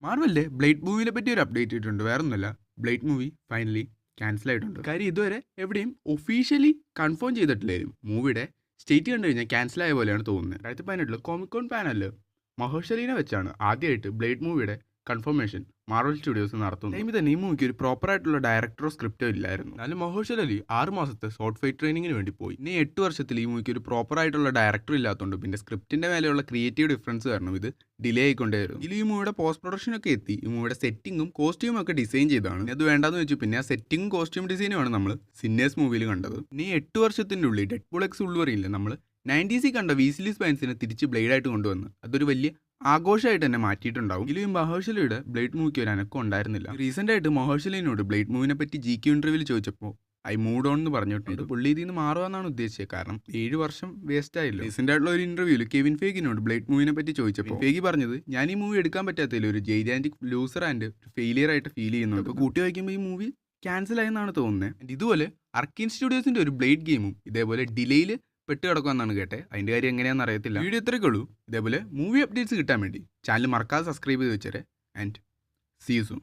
മാർവലിലെ blade മൂവിനെ പറ്റി ഒരു update ഇട്ടിട്ടുണ്ട്. വേറൊന്നുമല്ല, ബ്ലേഡ് മൂവി ഫൈനലി ക്യാൻസൽ ആയിട്ടുണ്ട്. കാര്യം ഇതുവരെ എവിടെയും ഒഫീഷ്യലി കൺഫേം ചെയ്തിട്ടില്ലായിരുന്നു. മൂവിയുടെ സ്റ്റേറ്റ് കണ്ടു കഴിഞ്ഞാൽ ക്യാൻസൽ ആയ പോലെയാണ് തോന്നുന്നത്. 2018 കോമിക്കോൺ പാനലിൽ മഹേർഷലീനെ വെച്ചാണ് ആദ്യമായിട്ട് ബ്ലേഡ് മൂവിയുടെ കൺഫർമേഷൻ മാർവൽ സ്റ്റുഡിയോസ് നടത്തുന്നത്. ടൈമിൽ തന്നെ ഈ മൂവിക്ക് ഒരു പ്രോപ്പർ ആയിട്ടുള്ള ഡയറക്ടറോ സ്ക്രിപ്റ്റോ ഇല്ലായിരുന്നു. എന്നാലും മഹേർഷൽ അലി 6 മാസത്തെ ഷോർട്ട് ഫൈറ്റ് ട്രെയിനിങ്ങിന് വേണ്ടി പോയി. ഇനി 8 വർഷത്തിൽ ഈ മൂവിക്ക് ഒരു പ്രോപ്പർ ആയിട്ടുള്ള ഡയറക്ടർ ഇല്ലാത്തതുകൊണ്ട് പിന്നെ സ്ക്രിപ്റ്റിന്റെ മേലെയുള്ള ക്രിയേറ്റീവ് ഡിഫറൻസ് കാരണം ഇത് ഡിലേ ആയിക്കൊണ്ടേയിരുന്നു. ഇതിൽ ഈ മൂവിയുടെ പോസ്റ്റ് പ്രൊഡക്ഷൻ ഒക്കെ എത്തി. ഈ മൂവിയുടെ സെറ്റിങ്ങും കോസ്റ്റ്യൂമും ഒക്കെ ഡിസൈൻ ചെയ്താണ്. അത് വേണ്ടാന്ന് വെച്ചു. പിന്നെ ആ സെറ്റിങ്ങും കോസ്റ്റ്യൂം ഡിസൈനുമാണ് നമ്മൾ സിന്നേഴ്സ് മൂവിയിൽ കണ്ടത്. ഇനി 8 വർഷത്തിൻ്റെ ഉള്ളിൽ ഡെഡ്പൂൾ എക്സ് ഉൾവറിയില്ല നമ്മൾ 90s കണ്ട വീസിലി സ്പൈൻസിനെ തിരിച്ച് ബ്ലേഡായിട്ട് കൊണ്ടുവന്ന് അതൊരു വലിയ ആഘോഷമായിട്ട് തന്നെ മാറ്റിയിട്ടുണ്ടാവും. ഇതിലും മഹേർഷലിയുടെ ബ്ലേഡ് മൂവിക്ക് ഒരു അനക്കം ഉണ്ടായിരുന്നില്ല. റീസെന്റ് ആയിട്ട് മഹേർഷലിനോട് ബ്ലേഡ് മൂവിനെ പറ്റി GQ ഇന്റർവ്യൂവിൽ ചോദിച്ചപ്പോൾ ഐ മൂഡ് ഓൺ എന്ന് പറഞ്ഞിട്ടുണ്ട്. പുള്ളി ഇതിൽ നിന്ന് മാറുമെന്നാണ് ഉദ്ദേശിച്ചത്. കാരണം 7 വർഷം വേസ്റ്റ് ആയില്ല. റീസെന്റ് ആയിട്ടുള്ള ഒരു ഇന്റർവ്യൂവിൽ കെവിൻ ഫേഗിനോട് ബ്ലേഡ് മൂവിനെ പറ്റി ചോദിച്ചപ്പോൾ ഫേഗി പറഞ്ഞത്, ഞാൻ ഈ മൂവി എടുക്കാൻ പറ്റാത്തതിൽ ഒരു ജൈജാന്റിക് ലൂസർ ആൻഡ് ഫെയിലിയർ ആയിട്ട് ഫീൽ ചെയ്യുന്നുണ്ട്. അപ്പോൾ കൂട്ടി വായിക്കുമ്പോൾ ഈ മൂവി ക്യാൻസൽ ആയെന്നാണ് തോന്നുന്നത്. ഇതുപോലെ അർക്കിൻ സ്റ്റുഡിയോസിന്റെ ഒരു ബ്ലേഡ് ഗെയിമും ഇതേപോലെ ഡിലേയിൽ പെട്ട് കിടക്കുമെന്നാണ് കേട്ടെ. അതിൻ്റെ കാര്യം എങ്ങനെയാണെന്ന് അറിയത്തില്ല. വീഡിയോ ഇത്രയൊക്കെ ഉള്ളൂ. ഇതേപോലെ മൂവി അപ്ഡേറ്റ്സ് കിട്ടാൻ വേണ്ടി ചാനൽ മറക്കാതെ സബ്സ്ക്രൈബ് ചെയ്ത് വെച്ചേരെ. And see you soon.